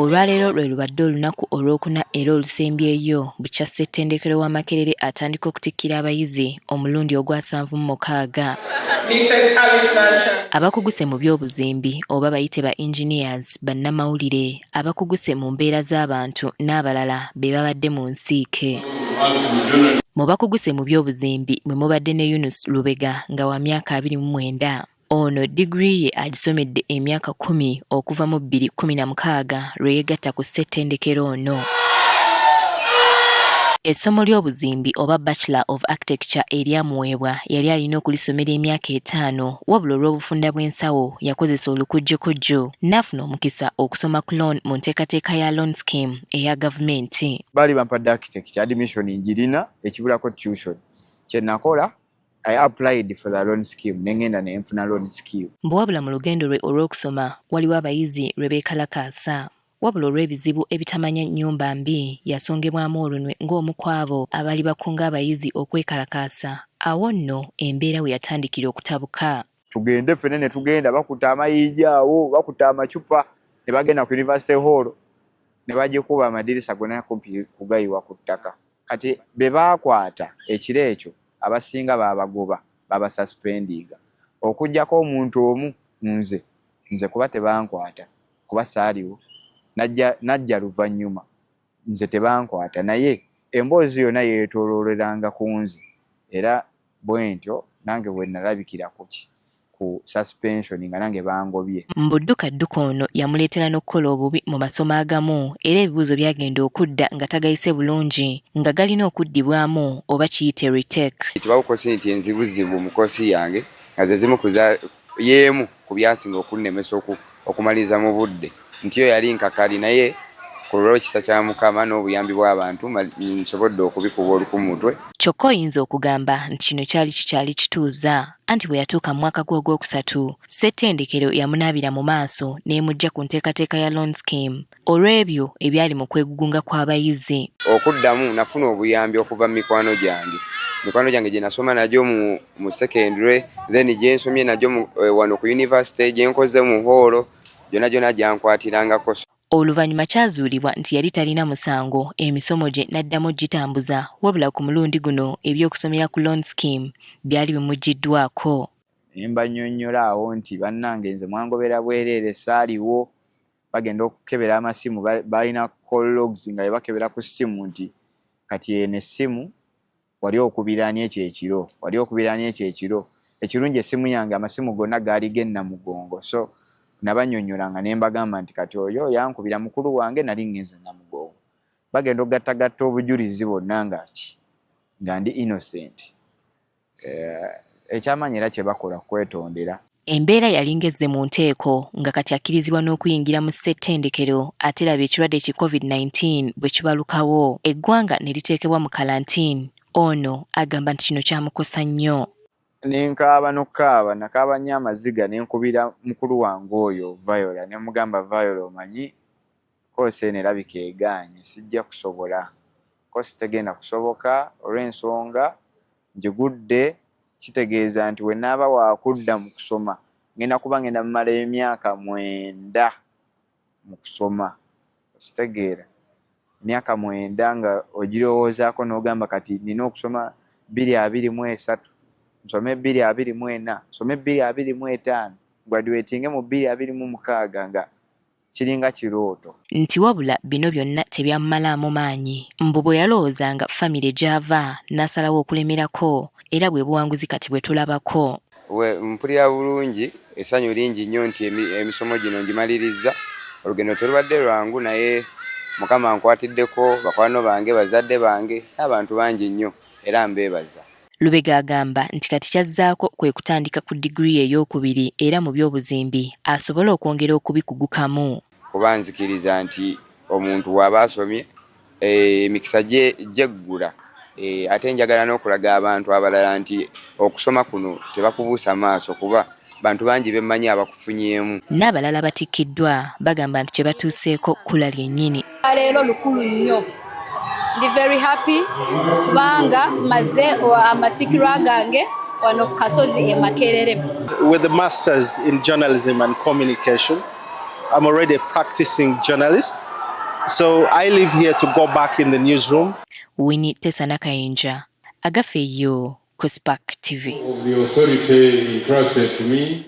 Olwaleero lwe lubadde olunaku olwokuna era olusembyeyo bukya Ssettendekero wa Makerere atandika okutikkira abayizi omulundi ogwa 76. Abakuguse mu by'obuzimbi oba bayite ba engineers, bannamawulire, abakuguse mu mbeera z'abantu n'abalala be babadde mu nsiike. Mu bakuguse mu by'obuzimbi mwe mubadde ne Yunus Lubega nga wa myaka 29. Ono digrii ye agisomedde emyaka 10 okuva mu 2016 lwe yegatta ku Ssettendekero ono. Essomo ly'obuzimbi oba Bachelor of Architecture eryamuweebwa yali alina okulisomera emyaka 5 wabula olw'obufunda bw'ensawo yakozesa olukujjukujju n'afuna omukisa okusoma ku loan mu nteekateeka ya loan scheme eya gavumenti. Baali bampadde architecture admission njirina ekibulako tuition. Kye nakola I applied for the loan scheme nengenda ne nfuna loan scheme. Wabula mu lugendo lwe olw'okusoma waliwo abayizi lwe beekalakaasa. Wabula olw'ebizibu ebitamanya nnyumba mbi yasongebwamu olunwe ng'omu ku abo abaali bakunga abayizi okwekalakaasa. Awo nno embeera we yatandikira okutabuka. Tugende ffene ne tugenda bakuta amayinja awo bakuta amacupa ne bagenda ku University Hall ne bagikuba amadirisa gonna kumpi kugayiwa ku ttaka. Kati be baakwata ekiro ekyo abasinga babagoba baba suspendinga okujjako omuntu omu nze kuba tebankwata kuba saaliwo najja luvannyuma nze tebankwata naye emboozi yonna yeetoolooleranga ku nze era bwentyo nange bwe nalabikira ku suspension nga nange bangobye. Mbudduka ono yamuleetera n'okukola obubi mu masomo agamu era ebibuuzo byagenda okudda nga tagayise bulungi nga galina okuddibwamu oba kiyite retake. Tebawukosi nti enzibuzibu mu koosi yange nga ze zimu yeemu ku byasinga okunnemesa okumaliriza mu budde nti yo yali nkakali naye ku lw'ekisa kya Mukama n'obuyambi bw'abantu nsobodde okubikuba oluku mu mutwe. Kyokka oyinza okugamba nti kino kyali kituuza anti bwe yatuuka mu mwaka gwe ogwokusatu Ssettendekero yamunaabira mu maaso n'emujja ku nteekateeka ya loan scheme olw'ebyo ebyali mu kwegugunga kw'abayizi. Okuddamu nafuna obuyambi okuva mu mikwano gyange gye nasoma nagyo mu secondary then gye nsomye nagyo wano ku university gye nkoze mu hall gyonna gyankwatirangako. Oluvannyuma kyazuulibwa nti yali talina musango emisomo gye n'addamu gitambuza wabula ku mulundi guno ebyokusomera ku loan scheme byali bimuggiddwako. Mbannyonnyola awo nti bannange nze mwangobera bwereere saaliwo bagenda okukebera amasimu balina call logs nga bakebera ku ssimu nti kati eno essimu wali okubiranye ekyo ekirungi essimu yange amasimu gonna gaali genna mugongo so nabanyonnyola nga ne mbagamba nti kati oyo yankubira mukulu wange nali ngenze namugongo bagenda okugattagatta obujulizi bonna nga ndi innocent. Ekyamanyi era kye bakola kwetondera. Embeera yali ngezze mu nteeko nga kati akkirizibwa n'okuyingira mu Ssettendekero ate laba ekirwadde ki COVID-19 bwe kibalukawo eggwanga ne liteekebwa mu kalantiini. Ono agamba nti kino kyamukosa nnyo. Nenkaaba nakaaba nnyo amaziga nenkubira mukulu wange oyo Viola ne mugamba Viola omanyi koosi eno erabika egaanye sijja kusobola koosi tegenda kusoboka olw'ensonga njigudde kitegeeza nti we naaba wakudda mu kusoma ngenda kuba ngenda mumala emyaka 9 mu kusoma kitegeera emyaka 9 nga ogirowoozaako n'ogamba kati nina okusoma 223 nsome 224 nsome 225 graduatinge mu 226 nga kiringa kirooto. Nti wabula bino byonna tebyamumalaamu maanyi mbu bwe yalowoozanga famire gy'ava n'asalawo okulemerako era bwe buwanguzi kati bwe tulabako. Mpulira bulungi essanyu lingi nnyo nti emisomo gino ngimaliriza olugendo terubadde lwangu naye Mukama nkwatiddeko bakwano bange bazadde bange n'abantu bangi nnyo era mbeebaza. Lubega agamba nti kati kyazzaako kwe kutandika ku digrii ey'okubiri era mu by'obuzimbi asobole okwongera okubikugukamu. Kuba nzikiriza nti omuntu w'aba asomye emikisa gyeggula ate njagala n'okulaga abantu abalala nti okusoma kuno tebakubuusa maaso kuba bantu bangi bemmanyi abakufunyeemu. N'abalala batikkiddwa bagamba nti kye batuuseeko kula lyennyini. Leero lukulu nnyo. Ndi very happy kubanga maze amatikirwa gange wano Kasozi e Makerere. With the masters in journalism and communication, I'm already a practicing journalist So I leave here to go back in the newsroom. Winnie Tesana Kayinja, Agafeyo, Kuspak TV. The authority entrusted to me